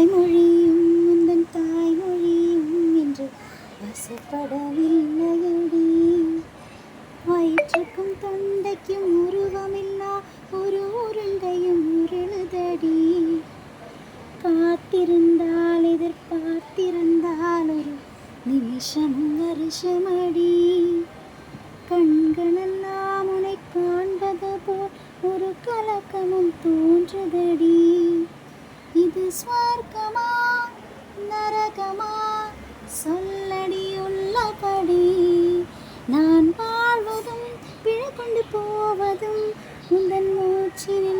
வாய்மொழியும் முந்தன் தாய்மொழியும் என்று வசப்படவில்லையடி. வயிற்றுக்கும் தொண்டைக்கும் உருவமில்லா ஒரு உருண்டையும் உருளுதடி. காத்திருந்தால் எதிர்பார்த்திருந்தால் ஒரு நிமிஷம் வருஷமடி. கண்களெல்லாம் உன்னை காண்பது போல் ஒரு கலக்கமும் தோன்றுதடி. இது ஸ்வர்க்கமா நரகமா சொல்லடி உள்ளபடி. நான் வாழ்வதும் பிழை கொண்டு போவதும் உந்தன் மூச்சில்